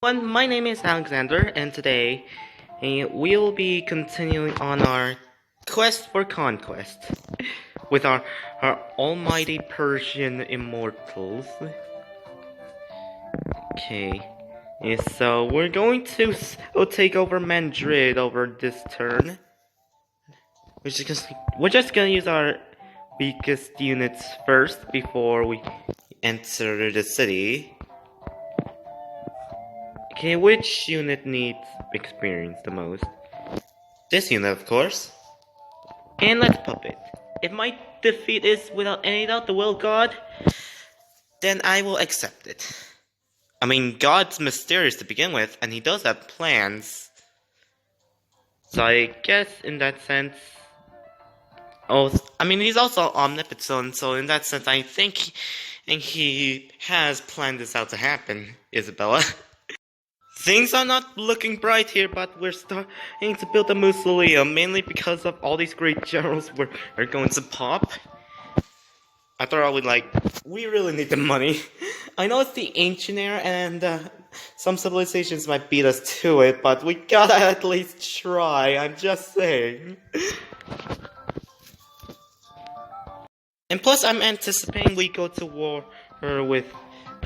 My name is Alexander, and today we'll be continuing on our quest for conquest with our almighty Persian immortals. Okay, so we're going to take over Madrid over this turn. We're just gonna use our weakest units first before we enter the city. Okay, which unit needs experience the most? This unit, of course. And let's pop it. If my defeat is without any doubt the will of God, then I will accept it. I mean, God's mysterious to begin with, and he does have plans. So I guess in that sense... Oh, I mean, he's also omnipotent, so in that sense I think he has planned this out to happen, Isabella. Things are not looking bright here, but we're starting to build a mausoleum, mainly because of all these great generals we're going to pop. After all, we really need the money. I know it's the ancient era, and some civilizations might beat us to it, but we gotta at least try, I'm just saying. And plus, I'm anticipating we go to war with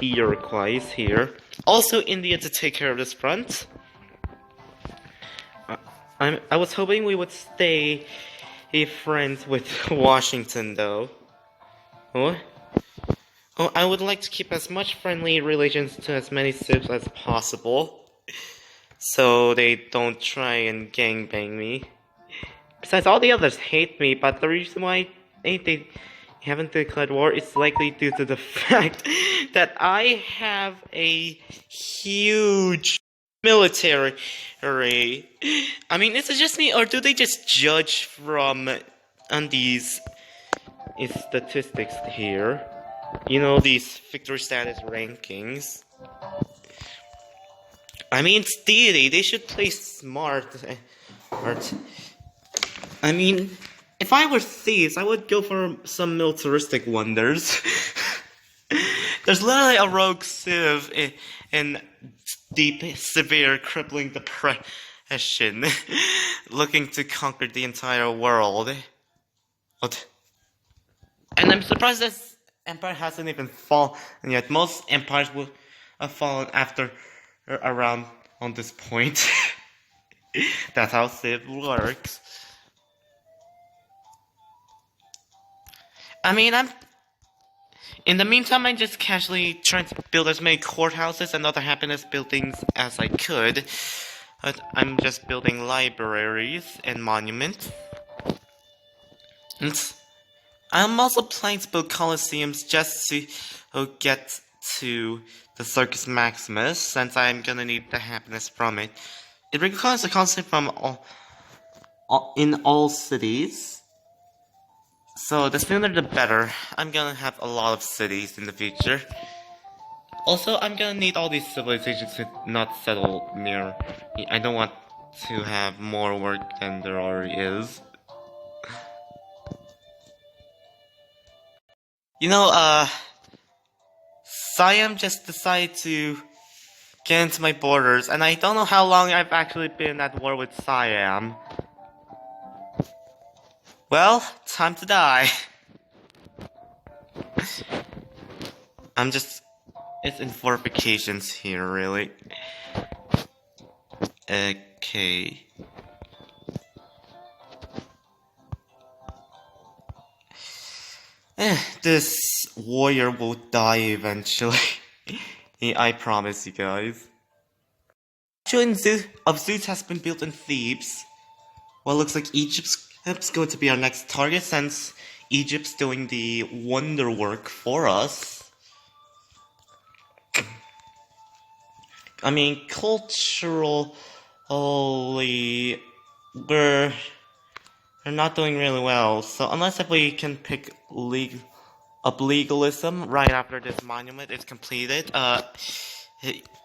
the Iroquois here. Also, India to take care of this front. I was hoping we would stay friends with Washington, though. Oh, I would like to keep as much friendly relations to as many civs as possible, so they don't try and gangbang me. Besides, all the others hate me, but the reason why they haven't declared war is likely due to the fact that I have a huge military. I mean, is it just me, or do they just judge from on these statistics here? You know, these victory status rankings. I mean, it's deity. They should play smart. I mean, if I were thieves, I would go for some militaristic wonders. There's literally a rogue civ in deep, severe, crippling depression, looking to conquer the entire world. What? And I'm surprised this empire hasn't even fallen yet. Most empires will have fallen after around on this point. That's how civ works. I mean, in the meantime, I'm just casually trying to build as many courthouses and other happiness buildings as I could. But I'm just building libraries and monuments. And I'm also planning to build coliseums just to get to the Circus Maximus, since I'm gonna need the happiness from it. It requires a constant from in all cities. So the sooner the better. I'm gonna have a lot of cities in the future. Also, I'm gonna need all these civilizations to not settle near me. I don't want to have more work than there already is. You know, Siam just decided to get into my borders, and I don't know how long I've actually been at war with Siam. Well, time to die. It's in fortifications here, really. Okay. This warrior will die eventually. I promise you guys. Actually, of Zeus has been built in Thebes. Well, looks like Egypt's going to be our next target, since Egypt's doing the wonder work for us. I mean, culturally, we're not doing really well. So unless if we can pick up legalism right after this monument is completed,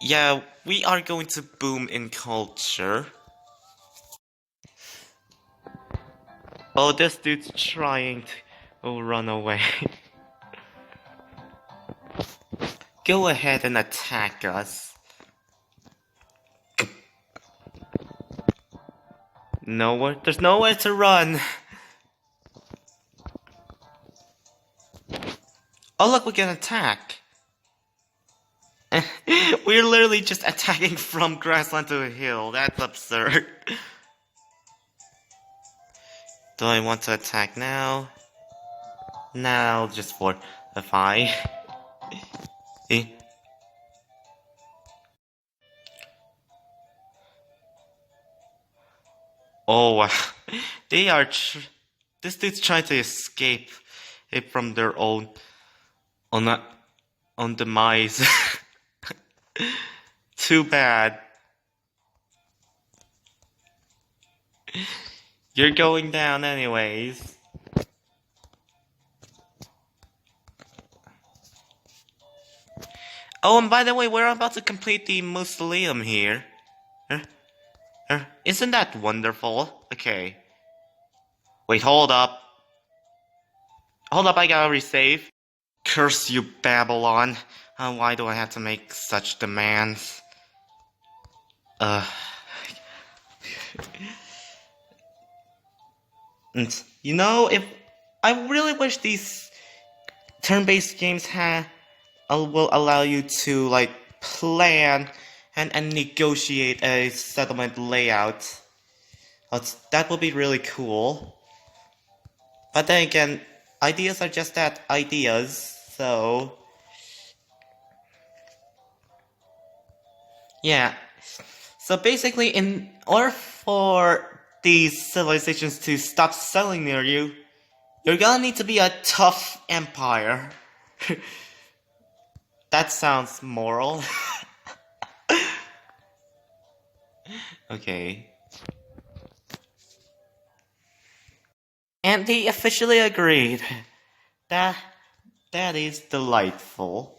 yeah, we are going to boom in culture. Oh, this dude's trying to run away. Go ahead and attack us. There's nowhere to run. Oh look, we can attack. We're literally just attacking from grassland to a hill. That's absurd. Do I want to attack now? Now, just for the fight. Oh wow. They are this dude's trying to escape from their own on demise. Too bad. You're going down anyways. Oh, and by the way, we're about to complete the mausoleum here. Isn't that wonderful? Okay. Wait, hold up. Hold up, I gotta resave. Curse you, Babylon. Why do I have to make such demands? And, you know, if I really wish these turn-based games will allow you to, like, plan and negotiate a settlement layout. That would be really cool. But then again, ideas are just that, ideas, so... Yeah. So basically, in order for these civilizations to stop settling near you, you're gonna need to be a tough empire. That sounds moral. Okay. And they officially agreed. That is delightful.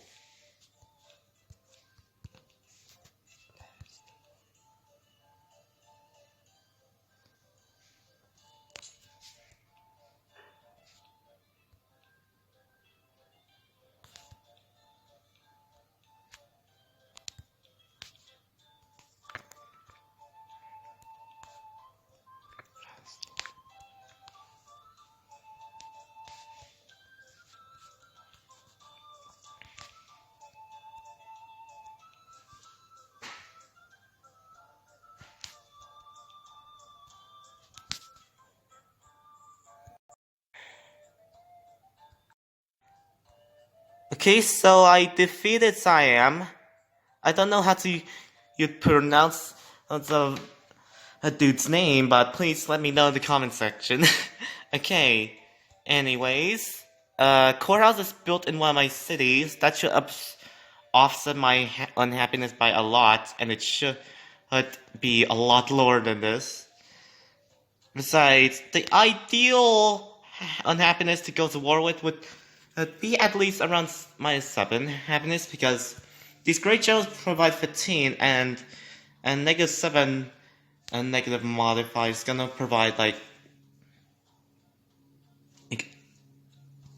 Okay, so I defeated Siam. I don't know how you pronounce the a dude's name, but please let me know in the comment section. Okay. Anyways, courthouse is built in one of my cities. That should offset my unhappiness by a lot, and it should be a lot lower than this. Besides, the ideal unhappiness to go to war with would be at least around -7 happiness, because these great generals provide 15, and -7 and negative modifier is gonna provide like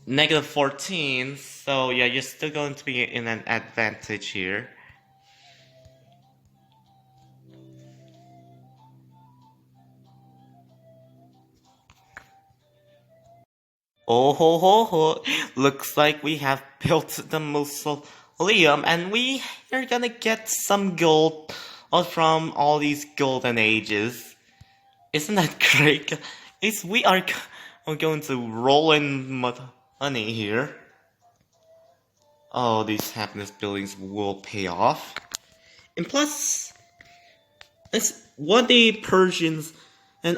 -14. So yeah, you're still going to be in an advantage here. Oh ho ho ho! Looks like we have built the mausoleum, and we are gonna get some gold from all these golden ages. Isn't that great? We are going to roll in money here. Oh, these happiness buildings will pay off. And plus, it's what the Persians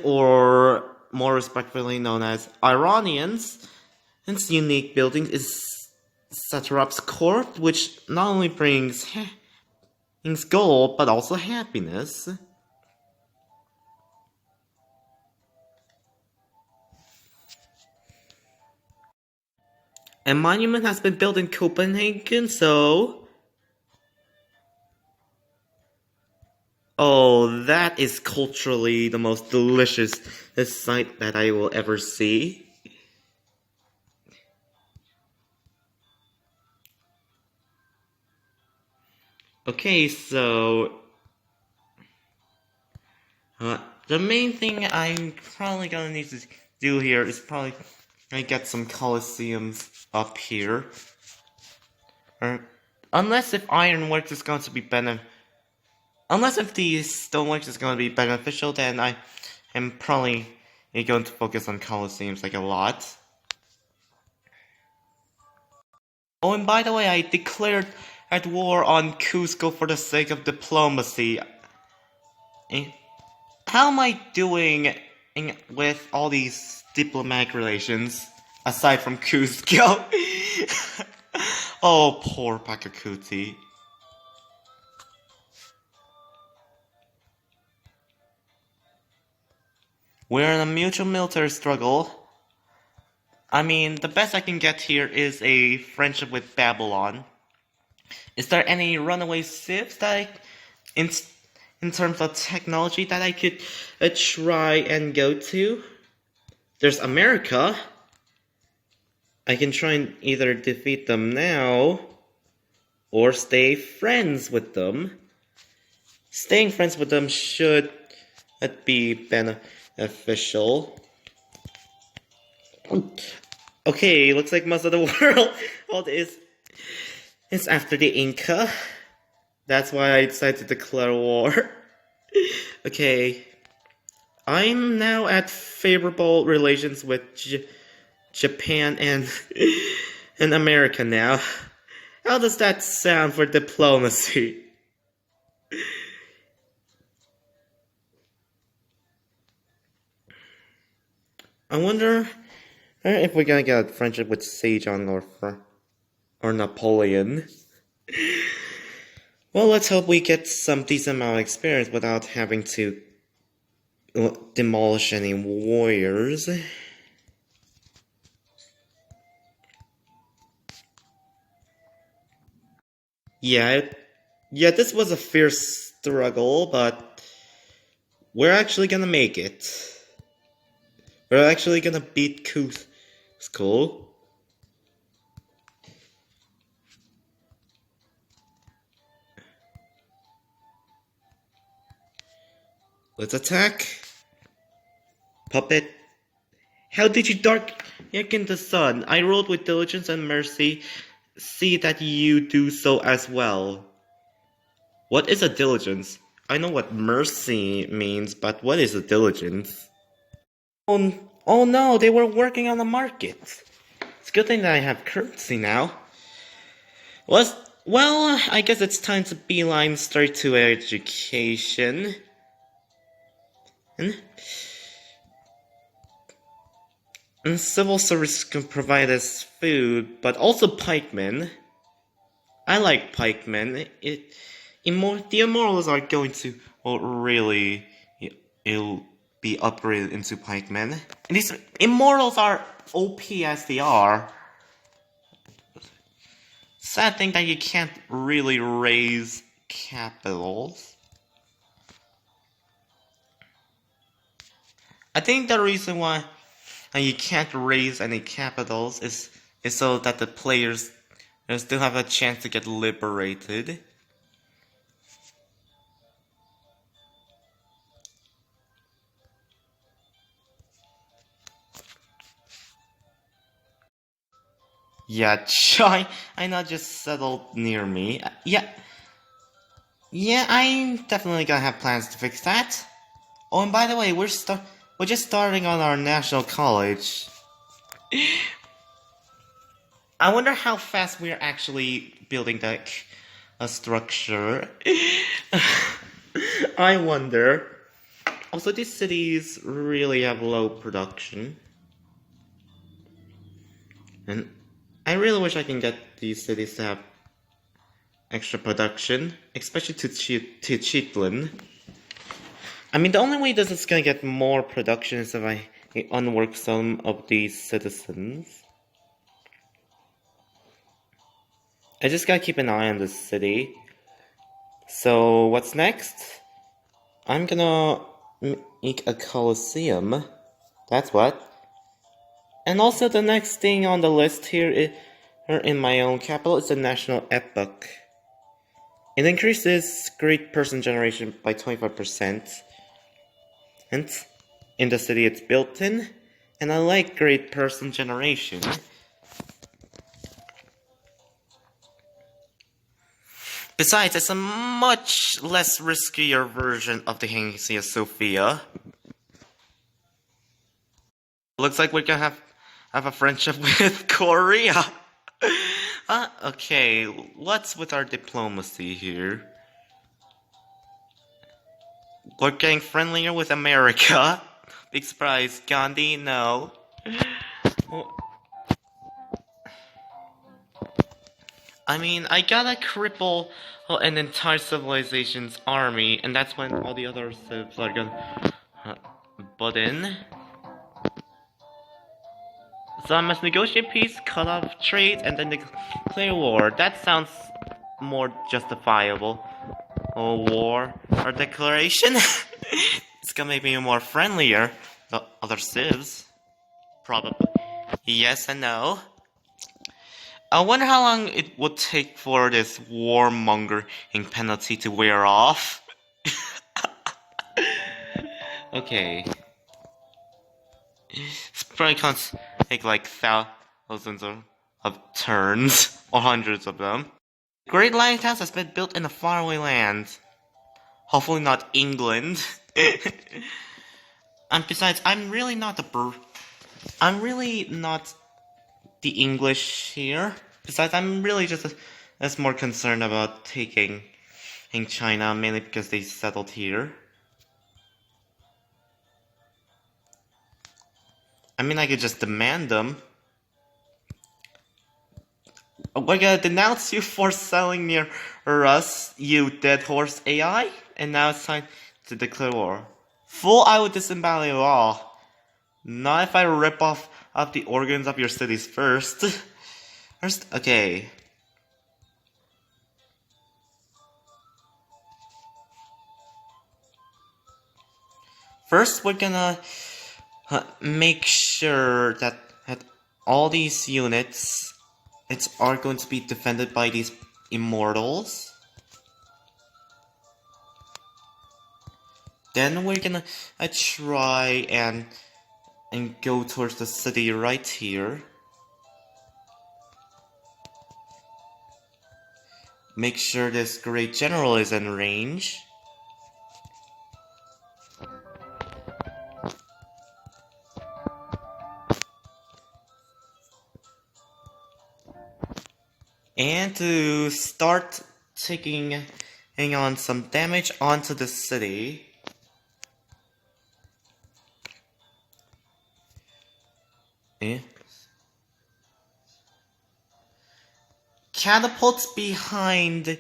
or more respectfully known as Iranians, its unique building is Satrap's court, which not only brings gold but also happiness. A monument has been built in Copenhagen, so... Oh, that is culturally the most delicious sight that I will ever see. Okay, so... The main thing I'm probably gonna need to do here is probably get some coliseums up here. Unless if ironworks is going to be unless if the stoneworks is going to be beneficial, then I am probably going to focus on coliseums like a lot. Oh, and by the way, I declared at war on Cusco for the sake of diplomacy. How am I doing with all these diplomatic relations, aside from Cusco? Oh, poor Pachacuti. We're in a mutual military struggle. I mean, the best I can get here is a friendship with Babylon. Is there any runaway civs that in terms of technology that I could try and go to? There's America. I can try and either defeat them now or stay friends with them. Staying friends with them should be beneficial. Okay, looks like most of the world is after the Inca. That's why I decided to declare war. Okay. I'm now at favorable relations with Japan and America now. How does that sound for diplomacy? I wonder if we're gonna get a friendship with Sejong or Napoleon. Well, let's hope we get some decent amount of experience without having to demolish any warriors. Yeah, this was a fierce struggle, but we're actually gonna make it. We're actually gonna beat Cusco. Let's attack. Puppet. How did you darken the sun? I ruled with diligence and mercy. See that you do so as well. What is a diligence? I know what mercy means, but what is a diligence? Oh no, they were working on the market. It's a good thing that I have currency now. Well, I guess it's time to beeline straight to education. And civil service can provide us food, but also pikemen. I like pikemen. The immortals are going to really it'll be upgraded into pikemen. And these immortals are OP as they are. Sad thing that you can't really raise capitals. I think the reason why you can't raise any capitals is so that the players still have a chance to get liberated. Yeah, China not just settled near me. Yeah, I'm definitely gonna have plans to fix that. Oh, and by the way, we're just starting on our national college. I wonder how fast we're actually building a structure. I wonder. Also, these cities really have low production. And I really wish I can get these cities to have extra production, especially to Chitlin. I mean, the only way this is gonna get more production is if I unwork some of these citizens. I just gotta keep an eye on this city. So, what's next? I'm gonna make a coliseum. That's what. And also the next thing on the list here in my own capital is the national epoch. It increases great person generation by 25%. in the city it's built in, and I like great person generation. Besides, it's a much less riskier version of the Hagia Sophia. Looks like we're gonna have a friendship with Korea. Okay, what's with our diplomacy here? We're getting friendlier with America. Big surprise. Gandhi, no. I mean, I gotta cripple an entire civilization's army, and that's when all the other civs are gonna butt in. So I must negotiate peace, cut off trade, and then declare war. That sounds more justifiable. A war or declaration? It's gonna make me more friendlier. The other civs? Probably. Yes and no. I wonder how long it would take for this warmongering penalty to wear off. Okay. It's probably gonna take like thousands of turns, or hundreds of them. The Great Lighthouse has been built in a faraway land. Hopefully not England. And besides, I'm really not the English here. Besides, I'm really just as more concerned about taking China, mainly because they settled here. I mean, I could just demand them. We're gonna denounce you for selling near us, you dead horse AI. And now it's time to declare war. Fool, I would disembowel you all. Not if I rip off the organs of your cities first. Okay. First, we're gonna make sure that all these units are going to be defended by these immortals. Then we're gonna try and go towards the city right here. Make sure this great general is in range. And to start taking on some damage onto the city. Catapults behind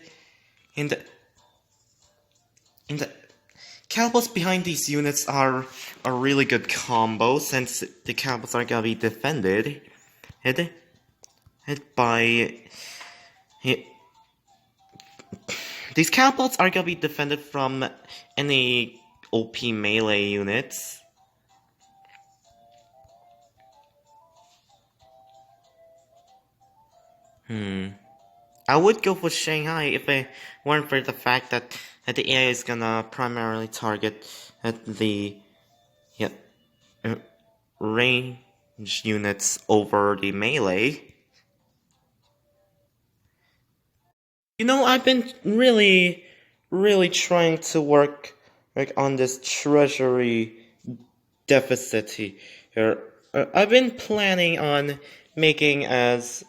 catapults behind these units are a really good combo, since the catapults are gonna be defended by these catapults are gonna be defended from any OP melee units. I would go for Shanghai if it weren't for the fact that the AI is gonna primarily target the range units over the melee. You know, I've been really trying to work on this treasury deficit here. I've been planning on making as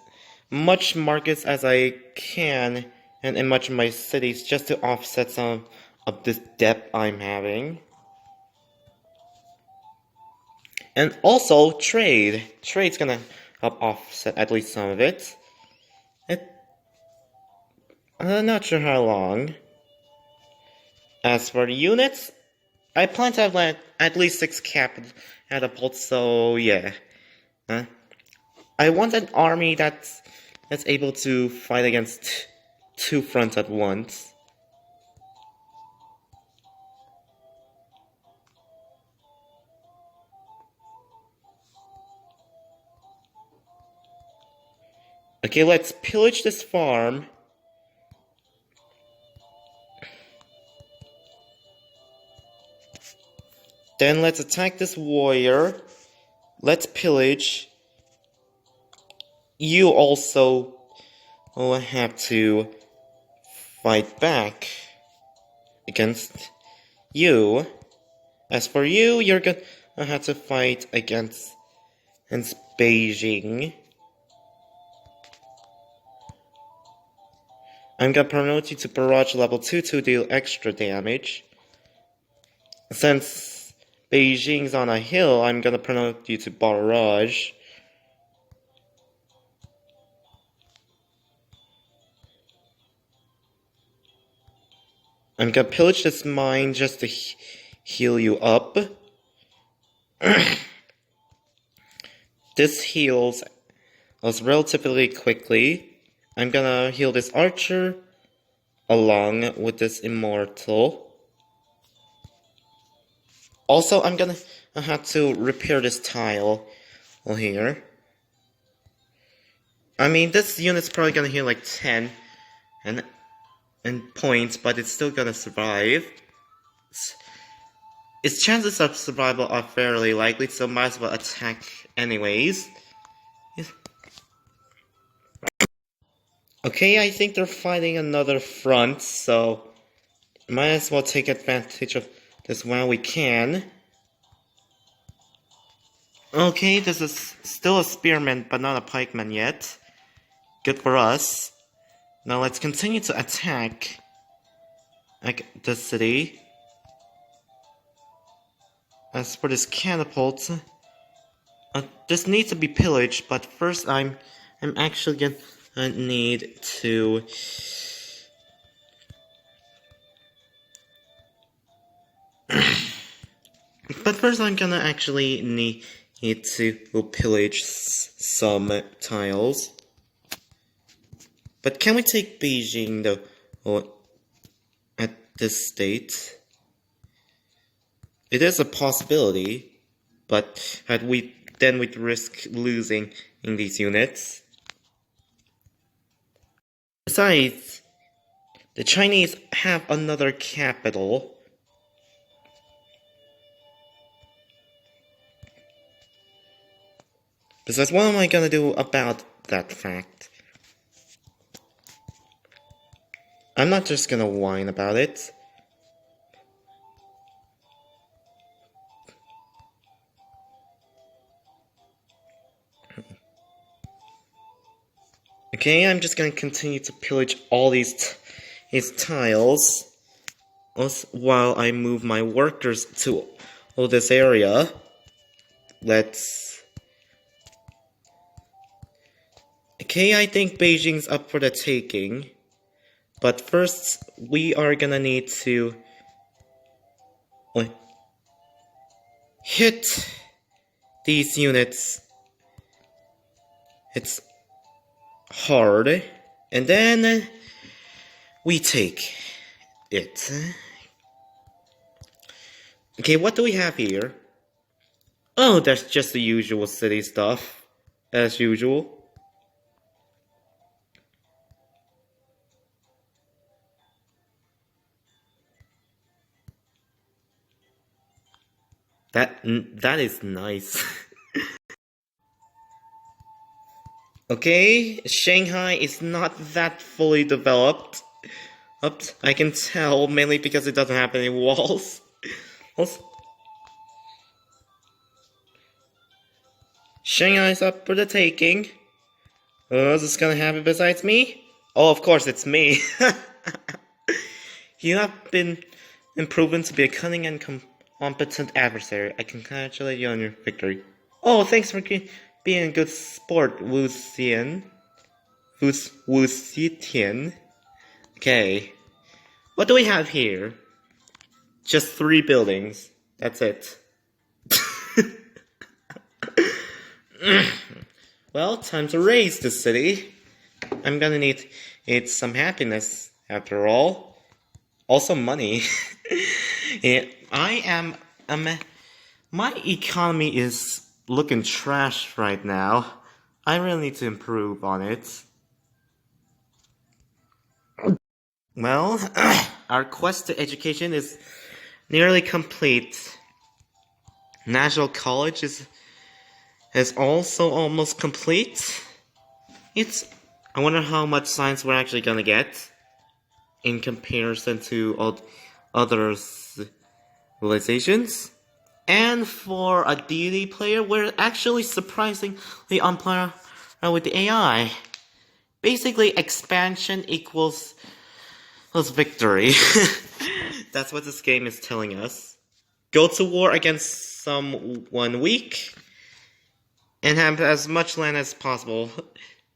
much markets as I can in much of my cities, just to offset some of this debt I'm having. And also trade. Trade's gonna help offset at least some of it. I'm not sure how long. As for the units, I plan to have at least 6 catapults, so yeah. I want an army that's able to fight against 2 fronts at once. Okay, let's pillage this farm. Then let's attack this warrior. Let's pillage. You also will have to fight back against you. As for you, you're gonna have to fight against Beijing. I'm gonna promote you to barrage level 2 to deal extra damage. Since Beijing's on a hill, I'm gonna promote you to barrage. I'm gonna pillage this mine just to heal you up. This heals us relatively quickly. I'm gonna heal this archer along with this immortal. Also, I'm gonna have to repair this tile here. I mean, this unit's probably gonna heal like 10 and points, but it's still gonna survive. Its chances of survival are fairly likely, so might as well attack anyways. Okay, I think they're fighting another front, so might as well take advantage of this while we can. Okay, this is still a spearman, but not a pikeman yet. Good for us. Now let's continue to attack the city. As for this catapult, this needs to be pillaged, but first I'm actually gonna need to but first I'm gonna actually need to pillage some tiles. But can we take Beijing though at this state? It is a possibility, but we'd risk losing in these units. Besides, the Chinese have another capital. Besides, what am I gonna do about that fact? I'm not just gonna whine about it. Okay, I'm just gonna continue to pillage all these tiles while I move my workers to all this area. Okay, I think Beijing's up for the taking. But first, we are gonna need to hit these units. It's hard, and then we take it. Okay, what do we have here? Oh, that's just the usual city stuff, as usual. That is nice. Okay, Shanghai is not that fully developed. I can tell, mainly because it doesn't have any walls. Shanghai's up for the taking. Who's this gonna happen besides me? Oh, of course, it's me. You have been proven to be a cunning and competent adversary. I congratulate you on your victory. Oh, thanks for being a good sport, Wu Xian. Wu Xitian. Okay. What do we have here? Just 3 buildings. That's it. Well, time to raise the city. I'm gonna need some happiness, after all. Also money. Yeah, my economy is looking trash right now. I really need to improve on it. Well, our quest to education is nearly complete. National College is also almost complete. I wonder how much science we're actually gonna get in comparison to all other civilizations. And for a DD player, we're actually surprisingly on par with the AI. Basically, expansion equals victory. That's what this game is telling us. Go to war against someone weak, and have as much land as possible.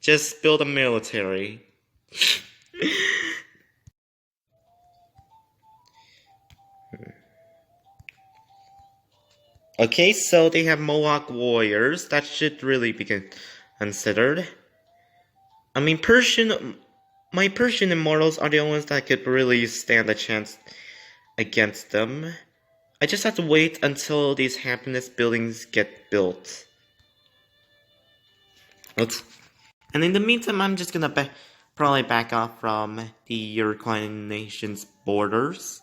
Just build a military. Okay, so they have Mohawk warriors. That should really be considered. I mean, my Persian immortals are the only ones that could really stand a chance against them. I just have to wait until these happiness buildings get built. And in the meantime, I'm just gonna probably back off from the European nation's borders.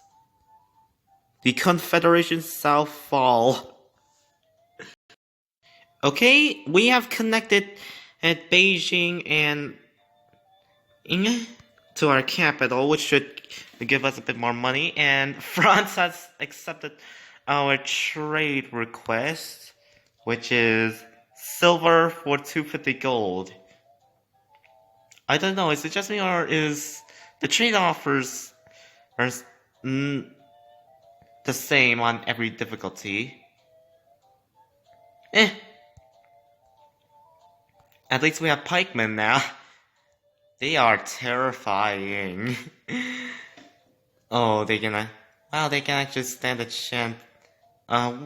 The Confederation shall fall. Okay, we have connected at Beijing and to our capital, which should give us a bit more money, and France has accepted our trade request, which is silver for 250 gold. I don't know, is it just me, or is the trade offers are the same on every difficulty? At least we have pikemen now. They are terrifying. Oh, they can actually stand a chance,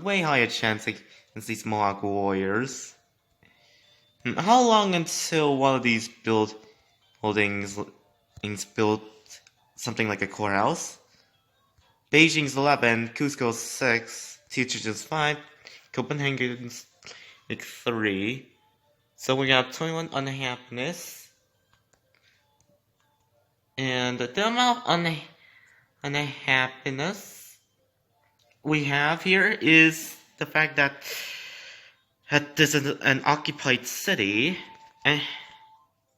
way higher chance against these Mohawk warriors. How long until one of these buildings built something like a courthouse? Beijing's 11, Cusco's 6, Tijuana's 5, Copenhagen's 3. So we got 21 unhappiness. And the amount of unhappiness we have here is the fact that this is an occupied city.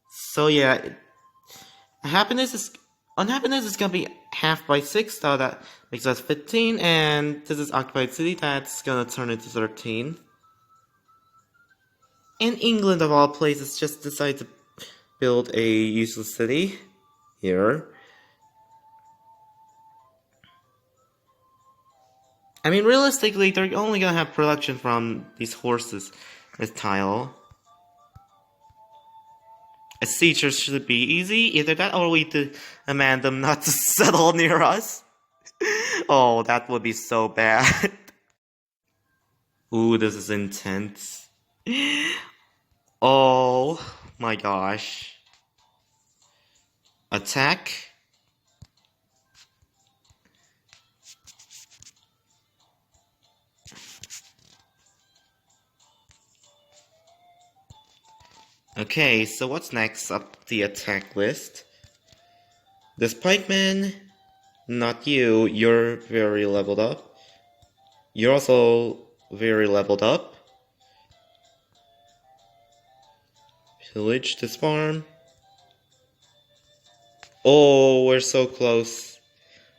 So yeah, unhappiness is gonna be half by 6, so that makes us 15, and this is occupied city, that's gonna turn into 13. And England, of all places, just decided to build a useless city here. I mean, realistically, they're only gonna have production from these horses, this tile. A siege should be easy, either that or we demand them not to settle near us. Oh, that would be so bad. Ooh, this is intense. Oh my gosh. Attack. Okay, so what's next up the attack list? This pikeman, not you, you're very leveled up. You're also very leveled up. Pillage this farm. Oh, we're so close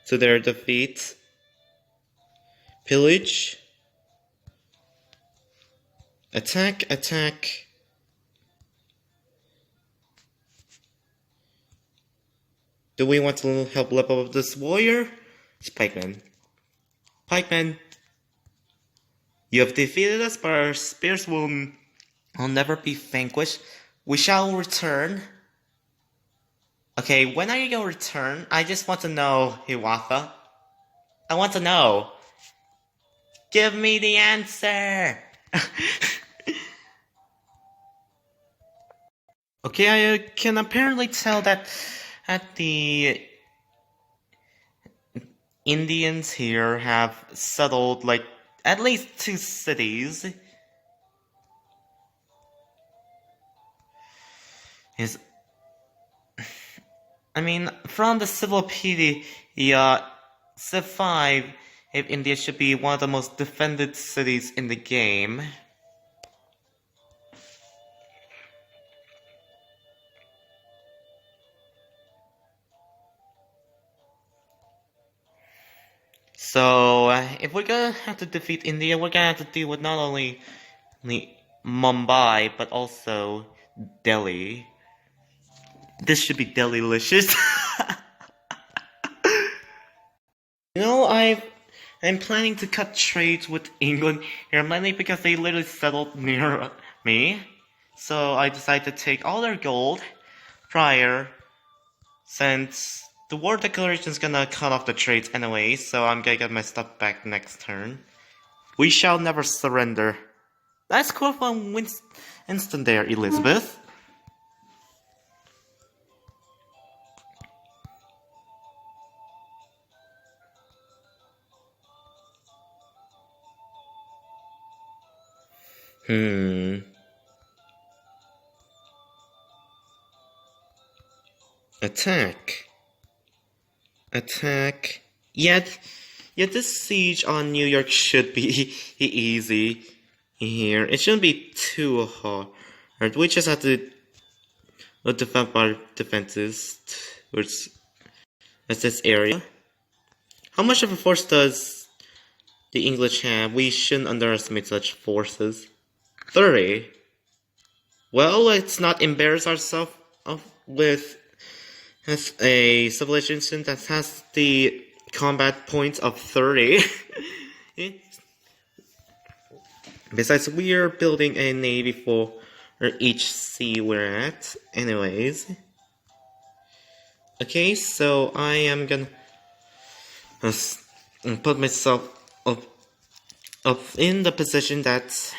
to their defeat. Pillage. Attack, attack. Do we want to help level up this warrior? It's pikeman. Pikeman. You have defeated us, but our spears will never be vanquished. We shall return. Okay, when are you gonna return? I just want to know, Hiwatha. I want to know. Give me the answer! Okay, I can apparently tell that the Indians here have settled, like, at least 2 cities. I mean, from the Civil Civ 5 if India should be one of the most defended cities in the game. So, if we're gonna have to defeat India, we're gonna have to deal with not only Mumbai, but also Delhi. This should be Delhi-licious. You know, I'm planning to cut trades with England here, mainly because they literally settled near me. So I decided to take all their gold prior, since the war declaration is gonna cut off the trades anyway, so I'm gonna get my stuff back next turn. We shall never surrender. That's cool from Winston there, Elizabeth. Attack. Attack. Yet this siege on New York should be easy here. It shouldn't be too hard. We just have to defend our defenses towards this area. How much of a force does the English have? We shouldn't underestimate such forces. 30. Well, let's not embarrass ourselves with a civilization that has the combat points of 30. Besides, we are building a navy for each sea we're at. Anyways. Okay, so I am gonna put myself up in the position that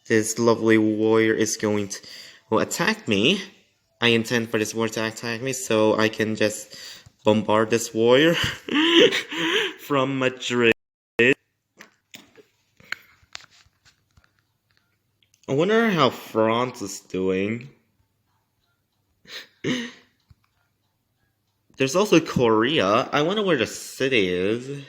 this lovely warrior is going to attack me. I intend for this warrior to attack me, so I can just bombard this warrior from Madrid. I wonder how France is doing. There's also Korea. I wonder where the city is.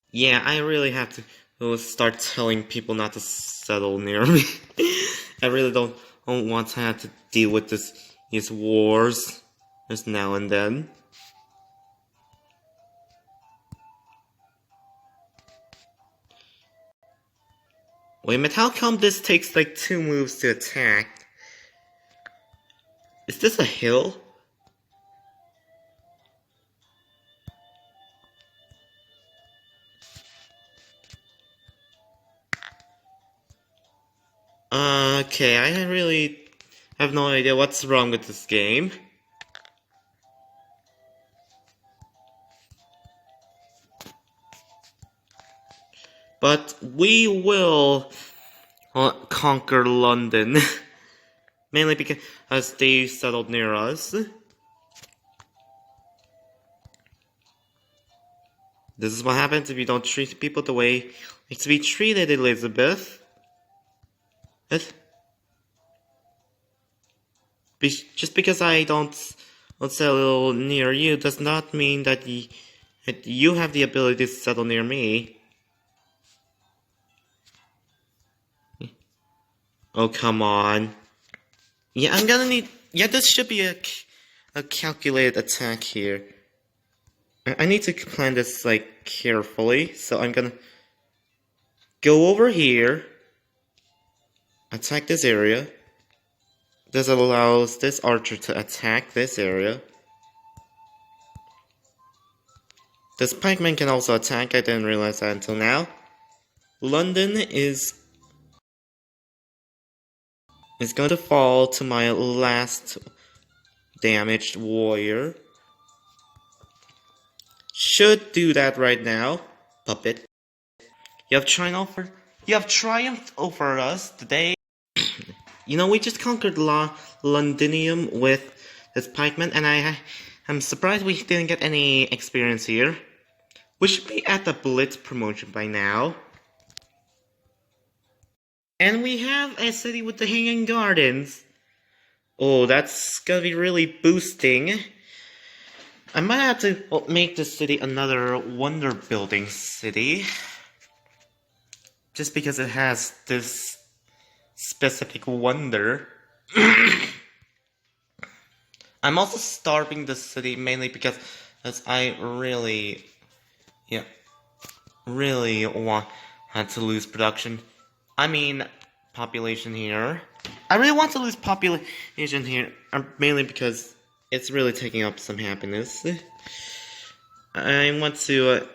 Yeah, I really have to start telling people not to settle near me. I really don't want to have to deal with these wars just now and then. Wait a minute, how come this takes like 2 moves to attack? Is this a hill? Okay, I really have no idea what's wrong with this game. But we will conquer London. Mainly because they settled near us. This is what happens if you don't treat people the way it's to be treated, Elizabeth. Just because I don't settle near you does not mean that you have the ability to settle near me. Oh, come on. Yeah, I'm gonna need... Yeah, this should be a calculated attack here. I need to plan this, like, carefully. So I'm gonna go over here. Attack this area. This allows this archer to attack this area. This pikeman can also attack. I didn't realize that until now. London is going to fall to my last damaged warrior. Should do that right now, puppet. You have triumphed over us today. You know, we just conquered Londinium with this pikeman, and I'm surprised we didn't get any experience here. We should be at the Blitz promotion by now. And we have a city with the hanging gardens. Oh, that's gonna be really boosting. I might have to make this city another wonder building city. Just because it has this specific wonder. I'm also starving the city mainly because I really, really want to lose production. I mean, population here. I really want to lose population here, mainly because it's really taking up some happiness. I want to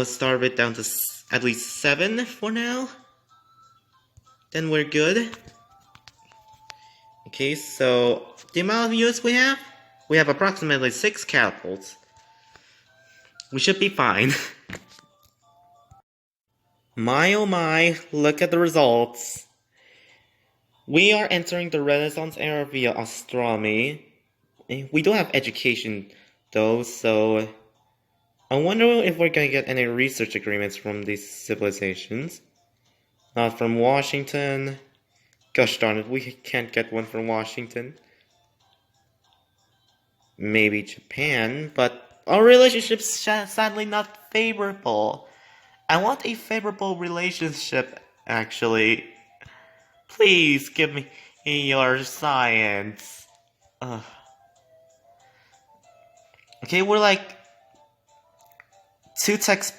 starve it down to at least 7 for now. Then we're good. Okay, so the amount of units we have approximately 6 catapults. We should be fine. My oh my, look at the results. We are entering the Renaissance era via astronomy. We don't have education though, so I wonder if we're gonna get any research agreements from these civilizations. Not from Washington. Gosh darn it, we can't get one from Washington. Maybe Japan, but our relationship's sadly not favorable. I want a favorable relationship, actually. Please give me your science. Okay, we're like 2 techs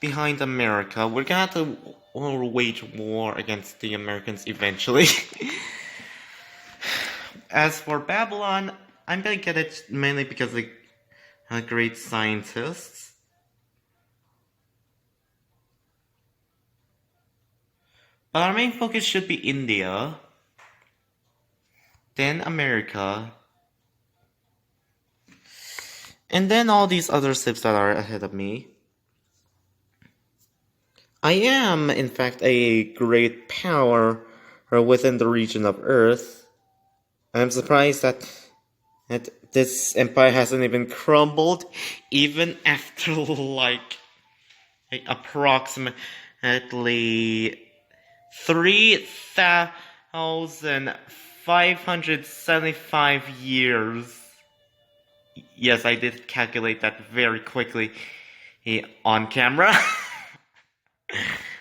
behind America. We're gonna have to wage war against the Americans eventually. As for Babylon, I'm gonna get it mainly because they're great scientists. But our main focus should be India, then America, and then all these other ships that are ahead of me. I am, in fact, a great power within the region of Earth. I'm surprised that this empire hasn't even crumbled, even after like approximately 3,575 years. Yes, I did calculate that very quickly on camera.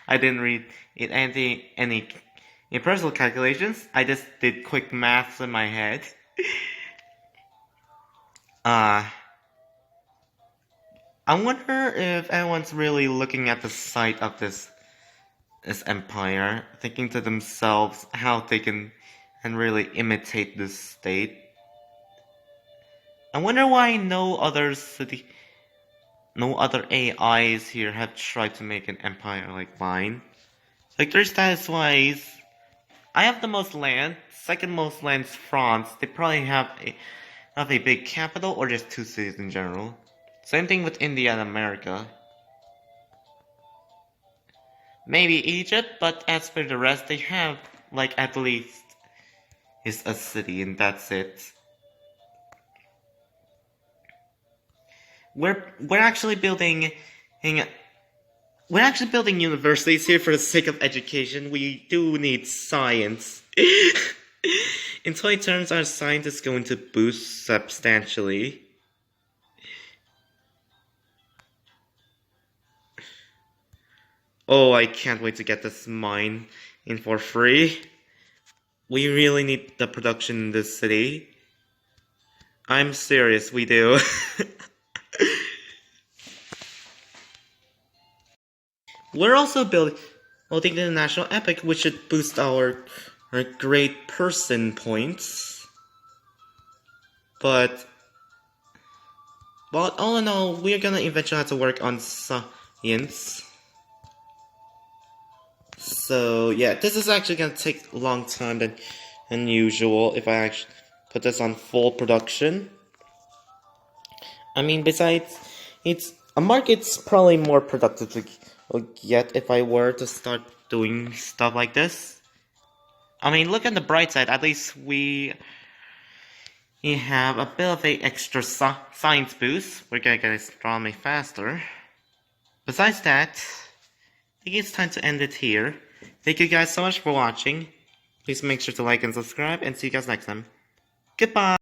I didn't read any personal calculations. I just did quick maths in my head. I wonder if anyone's really looking at the site of this empire, thinking to themselves how they can really imitate this state. I wonder why no other AIs here have tried to make an empire like mine. Like, their status-wise, I have the most land. Second most land is France. They probably have a big capital or just 2 cities in general. Same thing with India and America. Maybe Egypt, but as for the rest, they have like at least is a city, and that's it. We're actually building universities here for the sake of education. We do need science. In 20 terms, our science is going to boost substantially. Oh, I can't wait to get this mine in for free. We really need the production in this city. I'm serious, we do. We're also building the national epic, which should boost our great person points. But all in all, we're gonna eventually have to work on science. So yeah, this is actually gonna take a long time than usual if I actually put this on full production. I mean, besides, a market's probably more productive to get if I were to start doing stuff like this. I mean, look at the bright side. At least we have a bit of an extra science boost. We're gonna get astronomy faster. Besides that, I think it's time to end it here. Thank you guys so much for watching. Please make sure to like and subscribe, and see you guys next time. Goodbye!